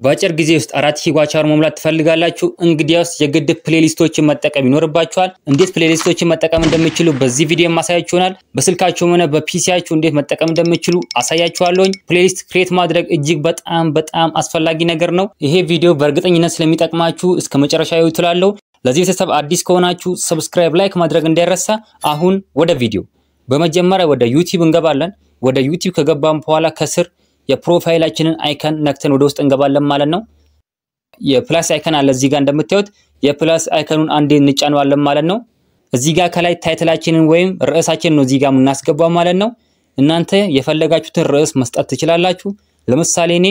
በአጭር ጊዜ ውስጥ 4000 ዋቻወር መሙላት ትፈልጋላችሁ? እንግዲያውስ የግድ ፕሌሊስቶችን መጠቀም ይኖርባችኋል። እንዴት ፕሌሊስቶችን መጠቀም እንደምትችሉ በዚህ ቪዲዮ ማሳያችሁ ይሆናል። በስልካችሁም ሆነ በፒሲያችሁ እንዴት መጠቀም እንደምትችሉ አሳያችኋለሁ። ፕሌሊስት ክሬት ማድረግ እጅግ በጣም አስፈላጊ ነገር ነው። ይሄ ቪዲዮ በእርግጠኝነት ስለሚጠቅማችሁ እስከ መጨረሻው ይዩትላለሁ። ለዚህ ቤተሰብ አዲስ ከሆናችሁ ሰብስክራይብ፣ ላይክ ማድረግ እንዳይረሳ። አሁን ወደ ቪዲዮ። በመጀመሪያ ወደ ዩቲዩብ እንገባለን። ወደ ዩቲዩብ ከገባን በኋላ ከስር የፕሮፋይላችንን አይከን ነክተን ወደ ውስጥ እንገባለን ማለት ነው። የፕላስ አይከን አለ እዚህ ጋር እንደምታዩት የፕላስ አይከኑን አንዴ እንጫነዋለን ማለት ነው። እዚህ ጋር ከላይ ታይትላችንን ወይም ርዕሳችንን ነው እዚህ ጋር የምናስገባው ማለት ነው። እናንተ የፈለጋችሁትን ርዕስ መስጠት ትችላላችሁ። ለምሳሌ እኔ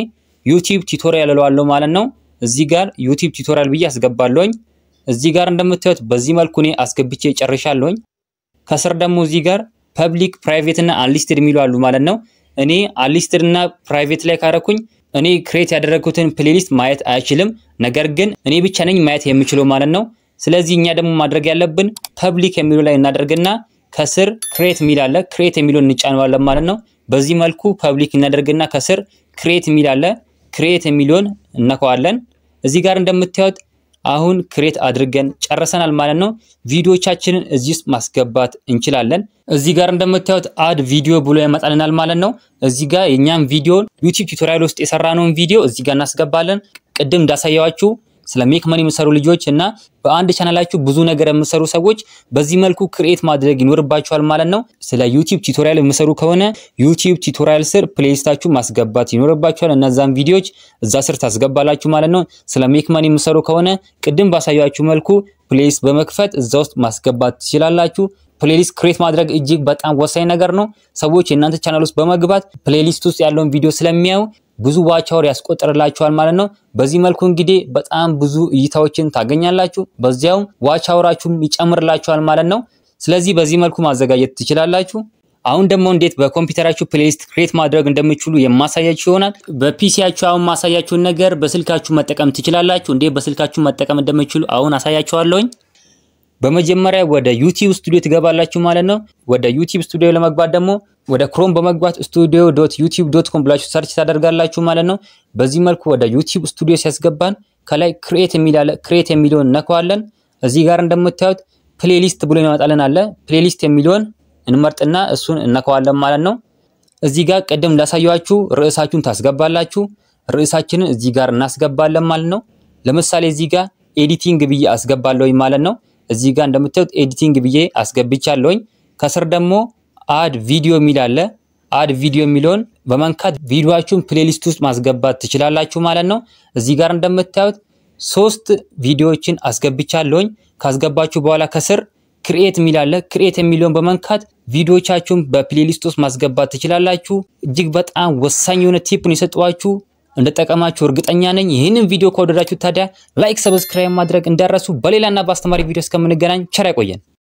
ዩቲዩብ ቲዩቶሪያል እለዋለሁ ማለት ነው። እዚህ ጋር ዩቲዩብ ቲዩቶሪያል ብዬ አስገባለሁኝ። እዚህ ጋር እንደምታዩት በዚህ መልኩ እኔ አስገብቼ ጨርሻለሁኝ። ከስር ደግሞ እዚህ ጋር ፐብሊክ፣ ፕራይቬት እና አንሊስትድ የሚሉ አሉ ማለት ነው። እኔ አንሊስትድ እና ፕራይቬት ላይ ካረኩኝ እኔ ክሬት ያደረኩትን ፕሌሊስት ማየት አይችልም። ነገር ግን እኔ ብቻ ነኝ ማየት የምችለው ማለት ነው። ስለዚህ እኛ ደግሞ ማድረግ ያለብን ፐብሊክ የሚሉ ላይ እናደርግና ከስር ክሬት የሚል አለ። ክሬት የሚሉን እንጫነዋለን ማለት ነው። በዚህ መልኩ ፐብሊክ እናደርግና ከስር ክሬት የሚል አለ። ክሬት የሚሉን እነካዋለን። እዚህ ጋር እንደምታዩት አሁን ክሬት አድርገን ጨርሰናል ማለት ነው። ቪዲዮቻችንን እዚህ ውስጥ ማስገባት እንችላለን። እዚህ ጋር እንደምታዩት አድ ቪዲዮ ብሎ ያመጣልናል ማለት ነው። እዚህ ጋር የኛም ቪዲዮ ዩቲዩብ ቲዩቶሪያል ውስጥ የሰራነውን ቪዲዮ እዚህ ጋር እናስገባለን። ቅድም እንዳሳያችሁ ስለ ሜክ መኒ የምሰሩ ልጆች እና በአንድ ቻናላችሁ ብዙ ነገር የምሰሩ ሰዎች በዚህ መልኩ ክሬት ማድረግ ይኖርባችኋል ማለት ነው። ስለ ዩቲዩብ ቲዩቶሪያል የምሰሩ ከሆነ ዩቲዩብ ቲዩቶሪያል ስር ፕሌሊስታችሁ ማስገባት ይኖርባችኋል። እነዛን ቪዲዮዎች እዛ ስር ታስገባላችሁ ማለት ነው። ስለ ሜክ መኒ የምሰሩ ከሆነ ቅድም ባሳያችሁ መልኩ ፕሌሊስት በመክፈት እዛ ውስጥ ማስገባት ትችላላችሁ። ፕሌሊስት ክሬት ማድረግ እጅግ በጣም ወሳኝ ነገር ነው። ሰዎች የእናንተ ቻናል ውስጥ በመግባት ፕሌሊስት ውስጥ ያለውን ቪዲዮ ስለሚያዩ ብዙ ዋቻወር ያስቆጥርላችኋል ማለት ነው። በዚህ መልኩ እንግዲህ በጣም ብዙ እይታዎችን ታገኛላችሁ። በዚያው ዋቻወራችሁም ይጨምርላችኋል ማለት ነው። ስለዚህ በዚህ መልኩ ማዘጋጀት ትችላላችሁ። አሁን ደግሞ እንዴት በኮምፒውተራችሁ ፕሌሊስት ክሬት ማድረግ እንደምትችሉ የማሳያችሁ ይሆናል። በፒሲያችሁ አሁን ማሳያችሁን ነገር በስልካችሁ መጠቀም ትችላላችሁ። እንዴት በስልካችሁ መጠቀም እንደምትችሉ አሁን አሳያችኋለሁኝ። በመጀመሪያ ወደ ዩቲዩብ ስቱዲዮ ትገባላችሁ ማለት ነው። ወደ ዩቲዩብ ስቱዲዮ ለመግባት ደግሞ ወደ ክሮም በመግባት studio.youtube.com ብላችሁ ሰርች ታደርጋላችሁ ማለት ነው። በዚህ መልኩ ወደ ዩቲዩብ ስቱዲዮ ሲያስገባን ከላይ ክሬት የሚል አለ። ክሬት የሚለውን ነካዋለን። እዚህ ጋር እንደምታዩት ፕሌሊስት ብሎ ይመጣልን አለ። ፕሌሊስት የሚለውን እንመርጥና እሱን እነካዋለን ማለት ነው። እዚህ ጋር ቀደም እንዳሳያችሁ ርዕሳችሁን ታስገባላችሁ። ርዕሳችንን እዚህ ጋር እናስገባለን ማለት ነው። ለምሳሌ እዚህ ጋር ኤዲቲንግ ብዬ አስገባለሁኝ ማለት ነው። እዚህ ጋር እንደምታዩት ኤዲቲንግ ብዬ አስገብቻለሁኝ። ከስር ደግሞ አድ ቪዲዮ የሚል አለ። አድ ቪዲዮ የሚለውን በመንካት ቪዲዮአችሁን ፕሌሊስት ውስጥ ማስገባት ትችላላችሁ ማለት ነው። እዚህ ጋር እንደምታዩት 3 ቪዲዮዎችን አስገብቻለሁኝ። ካስገባችሁ በኋላ ከስር ክሬት የሚል አለ። ክሬት የሚለውን በመንካት ቪዲዮቻችሁን በፕሌሊስት ውስጥ ማስገባት ትችላላችሁ። እጅግ በጣም ወሳኝ የሆነ ቲፕ ነው የሰጠኋችሁ። እንደተጠቀማችሁ እርግጠኛ ነኝ። ይሄንን ቪዲዮ ከወደዳችሁ ታዲያ ላይክ፣ ሰብስክራይብ ማድረግ እንዳትረሱ። በሌላና በአስተማሪ ቪዲዮ እስከምንገናኝ ቸር ያቆየን።